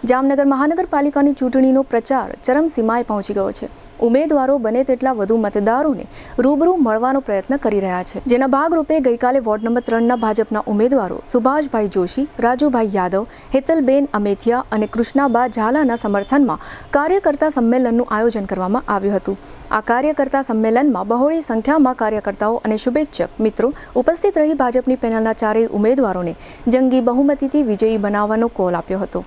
જામનગર મહાનગરપાલિકાની ચૂંટણીનો પ્રચાર ચરમસીમાએ પહોંચી ગયો છે। ઉમેદવારો બને તેટલા વધુ મતદારોને રૂબરૂ મળવાનો પ્રયત્ન કરી રહ્યા છે, જેના ભાગરૂપે ગઈકાલે વોર્ડ નંબર 3ના ભાજપના ઉમેદવારો સુભાષભાઈ જોશી, રાજુભાઈ યાદવ, હેતલબેન અમેથિયા અને કૃષ્ણાબા ઝાલાના સમર્થનમાં કાર્યકર્તા સંમેલનનું આયોજન કરવામાં આવ્યું હતું। આ કાર્યકર્તા સંમેલનમાં બહોળી સંખ્યામાં કાર્યકર્તાઓ અને શુભેચ્છક મિત્રો ઉપસ્થિત રહી ભાજપની પેનલના ચારેય ઉમેદવારોને જંગી બહુમતીથી વિજયી બનાવવાનો કોલ આપ્યો હતો।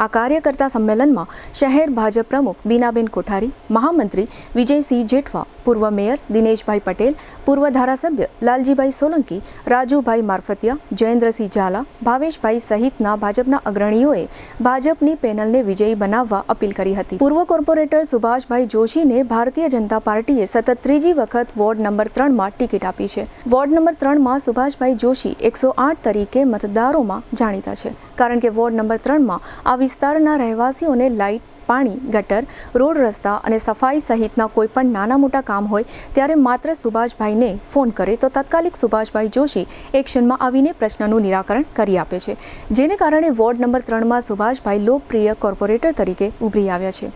આ કાર્યકર્તા સંમેલનમાં શહેર ભાજપ પ્રમુખ બીનાબેન કોઠારી, મહામંત્રી વિજયસિંહ જેઠવા, પૂર્વ મેયર દિનેશભાઈ પટેલ, પૂર્વ ધારાસભ્ય લાલજીભાઈ સોલંકી, રાજુભાઈ મારફતિયા, જયેન્દ્રસિંહ ઝાલા, ભાવેશભાઈ સહિતના ભાજપના અગ્રણીઓએ ભાજપની પેનલને વિજયી બનાવવા અપીલ કરી હતી। પૂર્વ કોર્પોરેટર સુભાષભાઈ જોશીને ભારતીય જનતા પાર્ટીએ સતત ત્રીજી વખત વોર્ડ નંબર 3માં ટિકિટ આપી છે। વોર્ડ નંબર 3માં સુભાષભાઈ જોશી 108 તરીકે મતદારોમાં જાણીતા છે, કારણ કે વોર્ડ નંબર 3માં આ વિસ્તારના રહેવાસીઓને લાઇટ, પાણી, ગટર, રોડ રસ્તા અને સફાઈ સહિતના કોઈપણ નાના મોટા કામ હોય ત્યારે માત્ર સુભાષભાઈને ફોન કરે તો તાત્કાલિક સુભાષભાઈ જોશી એક્શનમાં આવીને પ્રશ્નનું નિરાકરણ કરી આપે છે, જેને કારણે વોર્ડ નંબર 3માં સુભાષભાઈ લોકપ્રિય કોર્પોરેટર તરીકે ઉભરી આવ્યા છે।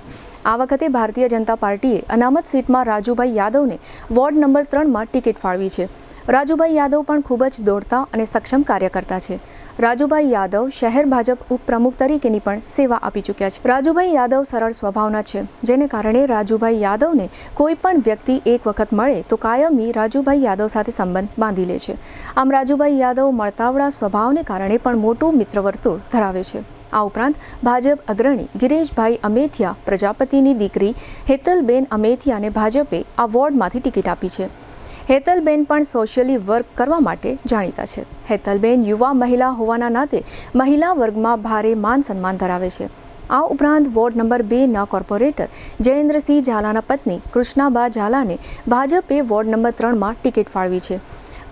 આ વખતે ભારતીય જનતા પાર્ટીએ અનામત સીટમાં રાજુભાઈ યાદવને વોર્ડ નંબર 3માં ટિકિટ ફાળવી છે। રાજુભાઈ યાદવ પણ ખૂબ જ દોડતા અને સક્ષમ કાર્યકર્તા છે। રાજુભાઈ યાદવ શહેર ભાજપ ઉપપ્રમુખ તરીકેની પણ સેવા આપી ચૂક્યા છે। રાજુભાઈ યાદવ સરળ સ્વભાવના છે, જેને કારણે રાજુભાઈ યાદવને કોઈ પણ વ્યક્તિ એક વખત મળે તો કાયમી રાજુભાઈ યાદવ સાથે સંબંધ બાંધી લે છે। આમ રાજુભાઈ યાદવ મળતાવડા સ્વભાવને કારણે પણ મોટું મિત્રવર્તુળ ધરાવે છે। આ ઉપરાંત ભાજપ અગ્રણી ગિરીશભાઈ અમેથિયા પ્રજાપતિની દીકરી હેતલબેન અમેથિયાને ભાજપે આ વોર્ડમાંથી ટિકિટ આપી છે। હેતલબેન પણ સોશિયલી વર્ક કરવા માટે જાણીતા છે। હેતલબેન યુવા મહિલા હોવાના નાતે મહિલા વર્ગમાં ભારે માન સન્માન ધરાવે છે। આ ઉપરાંત વોર્ડ નંબર 2ના કોર્પોરેટર જયેન્દ્રસિંહ ઝાલાના પત્ની કૃષ્ણાબા ઝાલાને ભાજપે વોર્ડ નંબર 3માં ટિકિટ ફાળવી છે।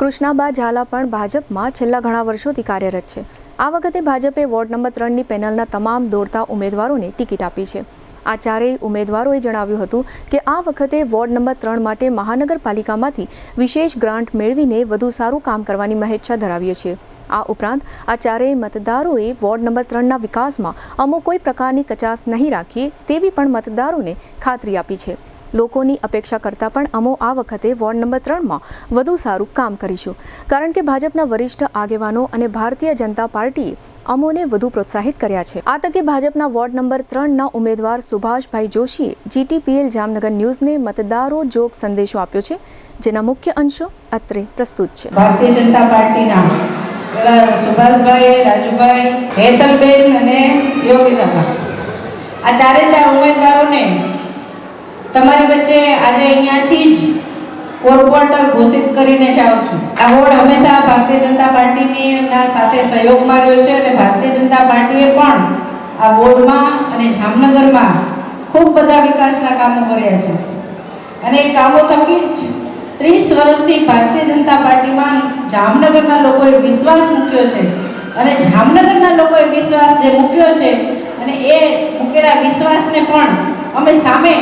કૃષ્ણાબા ઝાલા પણ ભાજપમાં છેલ્લા ઘણા વર્ષોથી કાર્યરત છે। આ વખતે ભાજપે વોર્ડ નંબર 3ની પેનલના તમામ દોડતા ઉમેદવારોને ટિકિટ આપી છે। આ ચારેય ઉમેદવારોએ જણાવ્યું હતું કે આ વખતે વોર્ડ નંબર 3 માટે મહાનગરપાલિકામાંથી વિશેષ ગ્રાન્ટ મેળવીને વધુ સારું કામ કરવાની મહેચ્છા ધરાવીએ છીએ। આ ઉપરાંત આ ચારેય મતદારોએ વોર્ડ નંબર 3ના વિકાસમાં અમો કોઈ પ્રકારની કચાશ નહીં રાખીએ તેવી પણ મતદારોને ખાતરી આપી છે। લોકોની અપેક્ષા કરતાં પણ અમો આ વખતે વોર્ડ નંબર 3માં વધુ સારું કામ કરીશું, કારણ કે ભાજપના વરિષ્ઠ આગેવાનો અને ભારતીય જનતા પાર્ટીએ અમોને વધુ પ્રોત્સાહિત કર્યા છે। આ તકે ભાજપના વોર્ડ નંબર 3ના ઉમેદવાર સુભાષભાઈ જોશીએ GTPL જામનગર ન્યૂઝને મતદારો જોગ સંદેશો આપ્યો છે, જેના મુખ્ય અંશો અત્રે પ્રસ્તુત છે। ભારતીય જનતા પાર્ટીના એવા સુભાષભાઈ, રાજુભાઈ, હેતલબેન અને યોગીદાબા, આ ચારે ચાર ઉમેદવારોને તમારી વચ્ચે આજે અહીંયાથી જ કોર્પોરેટર ઘોષિત કરીને જાઉં છું। આ વોર્ડ હંમેશા ભારતીય જનતા પાર્ટીની સાથે સહયોગમાં રહ્યો છે અને ભારતીય જનતા પાર્ટીએ પણ આ વોર્ડમાં અને જામનગરમાં ખૂબ બધા વિકાસના કામો કર્યા છે અને એ કામો થકી જ 30 વર્ષથી ભારતીય જનતા પાર્ટીમાં જામનગરના લોકોએ વિશ્વાસ મૂક્યો છે અને જામનગરના લોકોએ વિશ્વાસ જે મૂક્યો છે અને એ મૂકેલા વિશ્વાસને પણ અમે સામે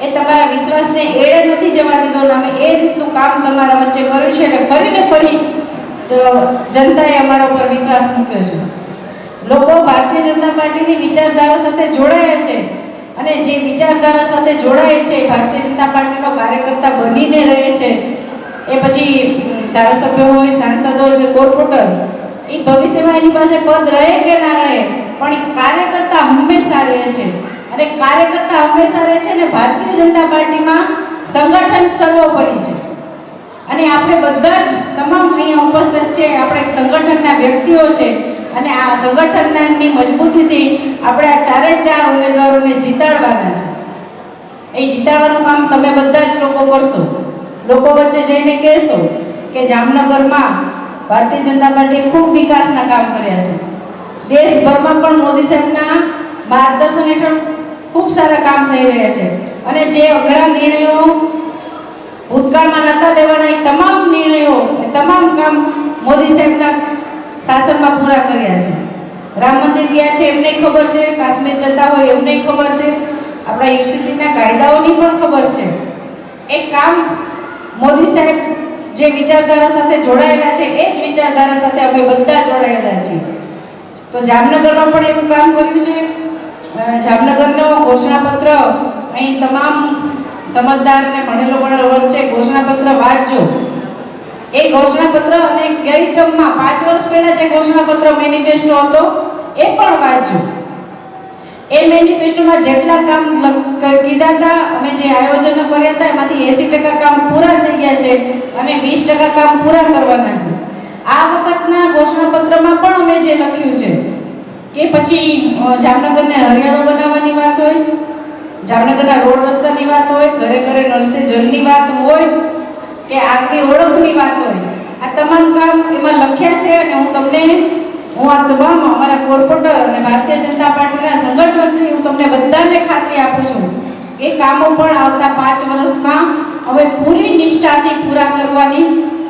એ તમારા વિશ્વાસને એળે નથી જવા દીધો અને અમે એ રીતનું કામ તમારા વચ્ચે કર્યું છે અને ફરીને ફરી જનતાએ અમારા ઉપર વિશ્વાસ મૂક્યો છે। લોકો ભારતીય જનતા પાર્ટીની વિચારધારા સાથે જોડાયા છે અને જે વિચારધારા સાથે જોડાય છે, ભારતીય જનતા પાર્ટીનો કાર્યકર્તા બનીને રહે છે, એ પછી ધારાસભ્ય હોય, સાંસદ હોય કે કોર્પોરેટર, એ ભવિષ્યમાં એની પાસે પદ રહે કે ના રહે પણ એ કાર્યકર્તા હંમેશા રહે છે અને કાર્યકર્તા હંમેશા રહે છે અને ભારતીય જનતા પાર્ટીમાં સંગઠન સર્વોપરી છે અને આપણે બધા જ તમામ અહીંયા ઉપસ્થિત છે, આપણે સંગઠનના વ્યક્તિઓ છે અને આ સંગઠનની મજબૂતીથી આપણે આ ચારે ચાર ઉમેદવારોને જીતાડવાના છે। એ જીતાડવાનું કામ તમે બધા જ લોકો કરશો, લોકો વચ્ચે જઈને કહેશો કે જામનગરમાં ભારતીય જનતા પાર્ટીએ ખૂબ વિકાસના કામ કર્યા છે। દેશભરમાં પણ મોદી સાહેબના માર્ગદર્શન હેઠળ ખૂબ સારા કામ થઈ રહ્યા છે અને જે અઘરા નિર્ણયો ભૂતકાળમાં નહોતા લેવાના એ તમામ નિર્ણયો, તમામ કામ મોદી સાહેબના શાસનમાં પૂરા કર્યા છે। રામ મંદિર ગયા છે એમને ખબર છે, કાશ્મીર જતા હોય એમને ખબર છે, આપણા UCCના કાયદાઓની પણ ખબર છે। એ કામ મોદી સાહેબ જે વિચારધારા સાથે જોડાયેલા છે એ જ વિચારધારા સાથે અમે બધા જોડાયેલા છીએ। તો જામનગરમાં પણ એવું કામ કર્યું છે જામનગરનો ઘોષણાપત્ર અહીં તમામ સમજદાર અને ભણેલો વર્ગ છે, ઘોષણાપત્ર વાંચજો. એ ઘોષણાપત્ર અને ગઈ ટર્મમાં 5 વર્ષ પહેલા જે ઘોષણાપત્ર મેનિફેસ્ટો હતો એ પણ વાંચજો. એ મેનિફેસ્ટોમાં જેટલા કામ કીધા હતા, અમે જે આયોજનો કર્યા હતા એમાંથી 80% કામ પૂરા થઈ ગયા છે અને 20% કામ પૂરા કરવાના છે. આ વખતના ઘોષણાપત્રમાં પણ અમે જે લખ્યું છે કે પછી જામનગરને હરિયાળો બનાવવાની વાત હોય, જામનગરના રોડ રસ્તાની વાત હોય, ઘરે ઘરે નળ સે જલની વાત હોય કે આગની ઓળખની વાત હોય, આ તમામ કામ એમાં લખ્યા છે. અને હું આ તમામ અમારા કોર્પોરેટર અને ભારતીય જનતા પાર્ટીના સંગઠનથી હું તમને બધાને ખાતરી આપું છું કે કામો પણ આવતા 5 વર્ષમાં હવે પૂરી નિષ્ઠાથી પૂરા કરવાની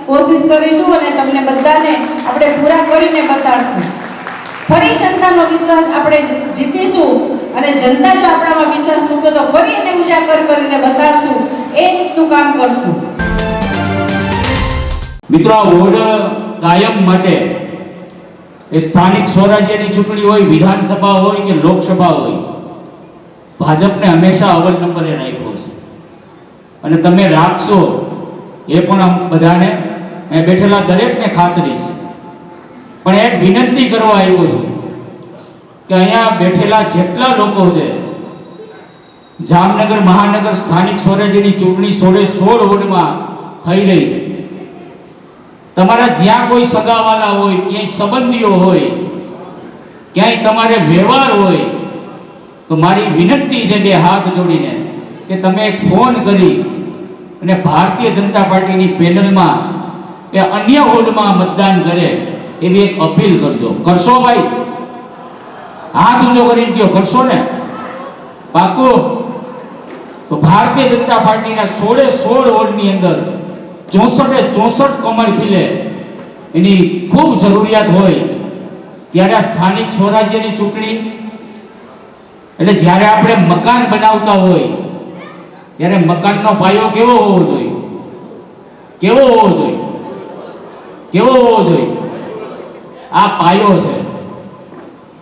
કોશિશ કરીશું અને તમને બધાને આપણે પૂરા કરીને બતાડશું. ફરી જનતાનો વિશ્વાસ આપણે જીતીશું અને જનતા જો આપણામાં વિશ્વાસ મૂકે તો ફરી એને ઉજાગર કરીને બતાડશું. એ રીતનું કામ કરશું. મિત્રો, આ વોર્ડ કાયમ માટે એ સ્થાનિક સ્વરાજ્યની ચૂંટણી હોય, વિધાનસભા હોય કે લોકસભા હોય, ભાજપને હંમેશા અવ્વલ નંબરે રાખ્યો છે અને તમે રાખશો એ પણ આમ બધાને બેઠેલા દરેકને ખાતરી છે. પણ એક વિનંતી કરવા આવ્યો છું કે અહીંયા બેઠેલા જેટલા લોકો છે, જામનગર મહાનગર સ્થાનિક સ્વરાજ્યની ચૂંટણી 16 વોર્ડમાં થઈ રહી છે. તમારા જ્યાં કોઈ સગાવાલા હોય, ક્યાંય સંબંધીઓ હોય, ક્યાંય તમારે વ્યવહાર હોય તો મારી વિનંતી છે 2 હાથ જોડીને કે તમે ફોન કરી અને ભારતીય જનતા પાર્ટીની પેનલમાં એ અન્ય વોર્ડમાં મતદાન કરે એવી એક અપીલ કરજો. કરશો ભાઈ? હાથ ઊંચો કરીને કહો, કરશો ને? પાકું? તો ભારતીય જનતા પાર્ટીના 16 વોર્ડની અંદર 64 કમળ ખીલે એની ખૂબ જરૂરિયાત હોય ત્યારે આ સ્થાનિક સ્વરાજ્યની ચૂંટણી એટલે જ્યારે આપણે મકાન બનાવતા હોય ત્યારે મકાનનો પાયો કેવો હોવો જોઈએ? કેવો હોવો જોઈએ? કેવો હોવો જોઈએ? આ પાયો છે.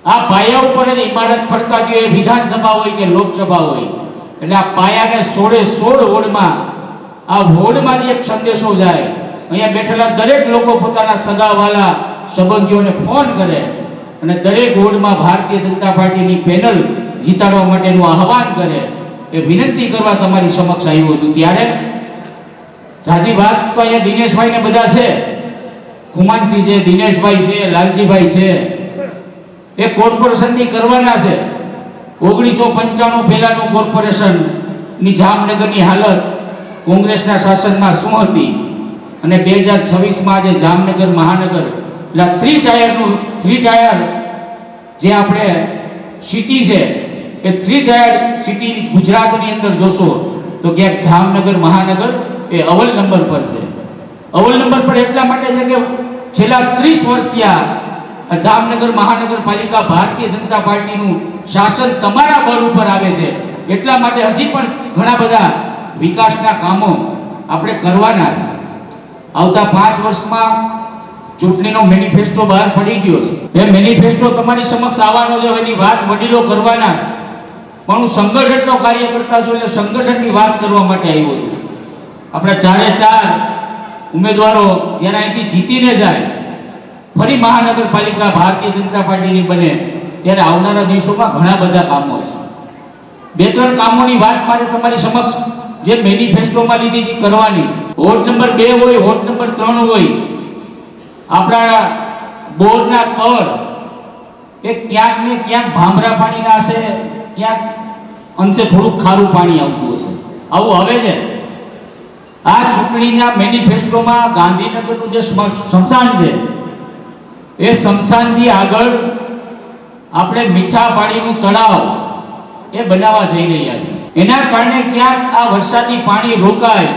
આ પાયા ઉપર જ ઇમારત ફરકાતી હોય, વિધાનસભા હોય કે લોકસભા હોય. એટલે આ પાયાને 16 વોર્ડમાં આ વોર્ડમાંથી એક સંદેશો જાય. અહીંયા બેઠેલા દરેક લોકો પોતાના સગાવાલા સંબંધીઓને ફોન કરે અને દરેક વોર્ડમાં ભારતીય જનતા પાર્ટીની પેનલ જીતાડવા માટેનું આહવાન કરે. એ વિનંતી કરવા તમારી સમક્ષ આવ્યો છું. ત્યારે જાજી વાત તો અહીંયા દિનેશભાઈ ને બધા છે, કુમાનસિંહ છે, દિનેશભાઈ છે, લાલજીભાઈ છે, એ કોર્પોરેશનની કરવાના છે. 1995 પહેલાનું કોર્પોરેશનની જામનગરની હાલત કોંગ્રેસના શાસનમાં શું હતી અને 2026માં જે જામનગર મહાનગર એટલે 3 ટાયર જે આપણે સિટી છે એ 3 ટાયર સિટી ગુજરાતની અંદર જોશો તો ક્યાંક જામનગર મહાનગર એ અવ્વલ નંબર પર છે. અવ્વલ નંબર પર એટલા માટે છે કે છેલ્લા 30 વર્ષથી આ જામનગર મહાનગરપાલિકા ભારતીય જનતા પાર્ટીનું શાસન તમારા બળ ઉપર આવે છે. એટલા માટે હજી પણ ઘણા બધા વિકાસના કામો આપણે કરવાના છે. આવતા 5 વર્ષમાં ચૂંટણીનો મેનિફેસ્ટો બહાર પડી ગયો છે. એ મેનિફેસ્ટો તમારી સમક્ષ આવવાનો છે, એની વાત વડીલો કરવાના છે. પણ હું સંગઠનનો કાર્યકર્તા છું એટલે સંગઠનની વાત કરવા માટે આવ્યો છું. આપણા 4 ઉમેદવારો જ્યારે અહીંથી જીતીને જાય, ફરી મહાનગરપાલિકા ભારતીય જનતા પાર્ટીની બને ત્યારે આવનારા દિવસોમાં ઘણા બધા કામો છે. 2-3 કામોની વાત મારે તમારી સમક્ષ જે મેનિફેસ્ટોમાં લીધી છે કરવાની. વોર્ડ નંબર 2 હોય, વોર્ડ નંબર 3 હોય, આપણા બોરના તળ એ ક્યાંક ને ક્યાંક ભામરા પાણીના હશે, ક્યાંક અંશે થોડુંક ખારું પાણી આવતું હશે. આવું હવે છે. આ ચૂંટણીના મેનિફેસ્ટોમાં ગાંધીનગરનું જે સ્મશાન છે એ સ્મશાનથી આગળ આપણે મીઠા પાણીનું તળાવ એ બનાવવા જઈ રહ્યા છે. એના કારણે ક્યાંક આ વરસાદી પાણી રોકાય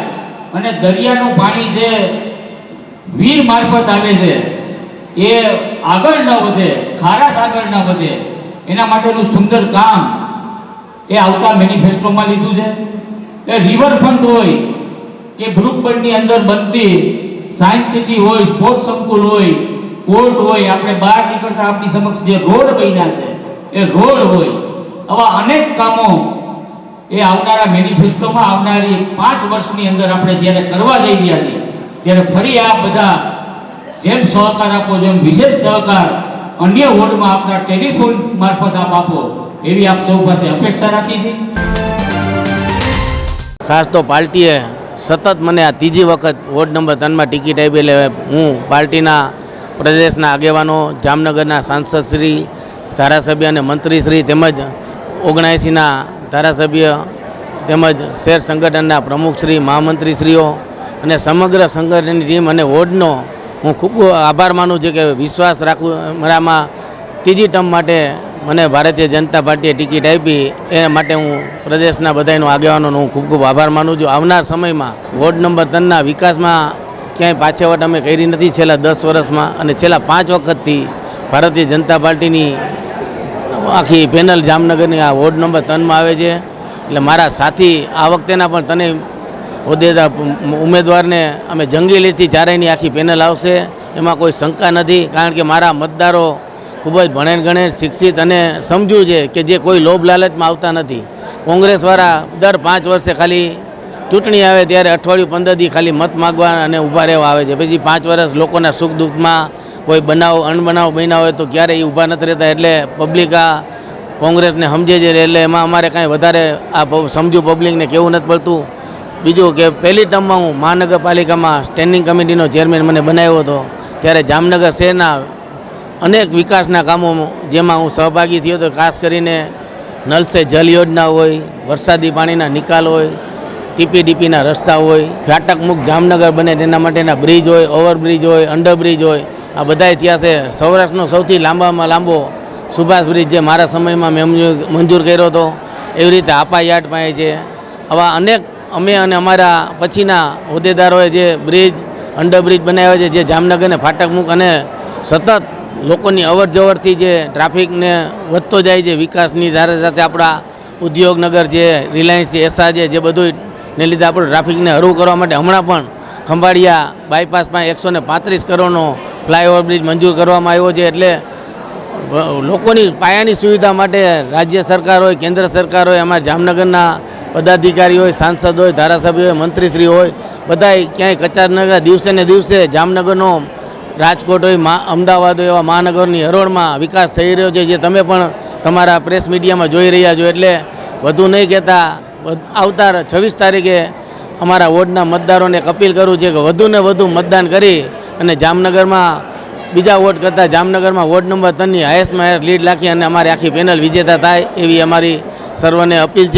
અને દરિયાનું પાણી જે વીર મારફત આવે છે એ આગળ ન વધે, ખારાશ આગળ ન વધે, એના માટેનું સુંદર કામ એ આવતા મેનિફેસ્ટોમાં લીધું છે. એ રિવરફ્રન્ટ હોય કે બ્રુકબર્ડની અંદર બનતી સાયન્સ સિટી હોય, સ્પોર્ટ્સ સંકુલ હોય, કોર્ટ હોય, આપણે બહાર નીકળતા આપણી સમક્ષ જે રોડ બન્યા છે એ રોડ હોય, આવા અનેક કામો એ આવનારા મેનિફેસ્ટોમાં આવનારી 5 વર્ષની અંદર આપણે જ્યારે કરવા જઈ રહ્યા છીએ ત્યારે ફરી આ બધા જેમ સહકાર આપો જેમ વિશેષ સહકાર અન્ય વોર્ડમાં આપણા ટેલિફોન મારફત આપ આપો એવી આપ સૌ પાસે અપેક્ષા રાખી છે. ખાસ તો પાર્ટીએ સતત મને આ ત્રીજી વખત વોર્ડ નંબર 3માં ટિકિટ આપી. એટલે હું પાર્ટીના પ્રદેશના આગેવાનો, જામનગરના સાંસદશ્રી, ધારાસભ્ય અને મંત્રીશ્રી તેમજ 79ના ધારાસભ્ય તેમજ શહેર સંગઠનના પ્રમુખશ્રી, મહામંત્રીશ્રીઓ અને સમગ્ર સંગઠનની ટીમ અને વોર્ડનો હું ખૂબ આભાર માનું છું કે વિશ્વાસ રાખું મારામાં ત્રીજી ટર્મ માટે મને ભારતીય જનતા પાર્ટીએ ટિકિટ આપી. એ માટે હું પ્રદેશના બધાનો આગેવાનોનો હું ખૂબ ખૂબ આભાર માનું છું. આવનાર સમયમાં વોર્ડ નંબર 3ના વિકાસમાં ક્યાંય પાછળવટ અમે કરી નથી છેલ્લા 10 વર્ષમાં, અને છેલ્લા 5 વખતથી ભારતીય જનતા પાર્ટીની આખી પેનલ જામનગરની આ વોર્ડ નંબર 3માં આવે છે. એટલે મારા સાથી આ વખતેના પણ તને હોદ્દેદાર ઉમેદવારને અમે જંગી લીધથી ચારેયની આખી પેનલ આવશે, એમાં કોઈ શંકા નથી. કારણ કે મારા મતદારો ખૂબ જ ભણેન ગણેન શિક્ષિત અને સમજુ છે કે જે કોઈ લોભ લાલચમાં આવતા નથી. કોંગ્રેસવાળા દર 5 વર્ષે ખાલી ચૂંટણી આવે ત્યારે અઠવાડિયું 15 દી ખાલી મત માગવા અને ઊભા રહેવા આવે છે. પછી 5 વર્ષ લોકોના સુખ દુઃખમાં કોઈ બનાવ અણબનાવ બન્યા હોય તો ક્યારેય ઊભા નથી રહેતા. એટલે પબ્લિક આ કોંગ્રેસને સમજે છે. એટલે એમાં અમારે કાંઈ વધારે આ સમજુ પબ્લિકને કહેવું નથી પડતું. બીજું કે પહેલી ટર્મમાં હું મહાનગરપાલિકામાં સ્ટેન્ડિંગ કમિટીનો ચેરમેન મને બનાવ્યો હતો ત્યારે જામનગર શહેરના અનેક વિકાસના કામો જેમાં હું સહભાગી થયો હતો. ખાસ કરીને નલ સે જલ યોજના હોય, વરસાદી પાણીના નિકાલ હોય, ટીપીડીપીના રસ્તા હોય, ફાટક મુક્ત જામનગર બને તેના માટેના બ્રિજ હોય, ઓવરબ્રિજ હોય, અંડરબ્રિજ હોય. આ બધા ઇતિહાસે સૌરાષ્ટ્રનો સૌથી લાંબામાં લાંબો સુભાષ બ્રિજ જે મારા સમયમાં મેં મંજૂર કર્યો હતો, એવી રીતે આપા યાર્ડ પાસે છે. આવા અનેક અમે અને અમારા પછીના હોદ્દેદારોએ જે બ્રિજ, અંડરબ્રિજ બનાવ્યા છે જે જામનગરને ફાટક મુક્ત અને સતત લોકોની અવર જવરથી જે ટ્રાફિકને વધતો જાય છે, વિકાસની સાથે સાથે આપણા ઉદ્યોગનગર છે, રિલાયન્સ છે, એસા છે, જે બધું ને લીધે આપણે ટ્રાફિકને હરવું કરવા માટે હમણાં પણ ખંભાળિયા બાયપાસમાં 135 કરોડનો ફ્લાયઓવર બ્રિજ મંજૂર કરવામાં આવ્યો છે. એટલે લોકોની પાયાની સુવિધા માટે રાજ્ય સરકાર હોય, કેન્દ્ર સરકાર હોય, અમારા જામનગરના પદાધિકારી હોય, સાંસદ હોય, ધારાસભ્ય હોય, મંત્રીશ્રી હોય, બધાય ક્યાંય કચાર ન કરે. દિવસે ને દિવસે જામનગરનો, રાજકોટ હોય, અમદાવાદ હોય, એવા મહાનગરની હરોળમાં વિકાસ થઈ રહ્યો છે, જે તમે પણ તમારા પ્રેસ મીડિયામાં જોઈ રહ્યા છો. એટલે વધુ નહીં કહેતા આવતા 26 તારીખે અમારા વોર્ડના મતદારોને અપીલ કરું છે કે વધુને વધુ મતદાન કરી અને જામનગરમાં બીજા વોર્ડ કરતાં જામનગરમાં વોર્ડ નંબર 3ની હાઈએસ્ટમાં હાઈએસ્ટ લીડ રાખી અને અમારી આખી પેનલ વિજેતા થાય એવી અમારી સર્વને અપીલ છે.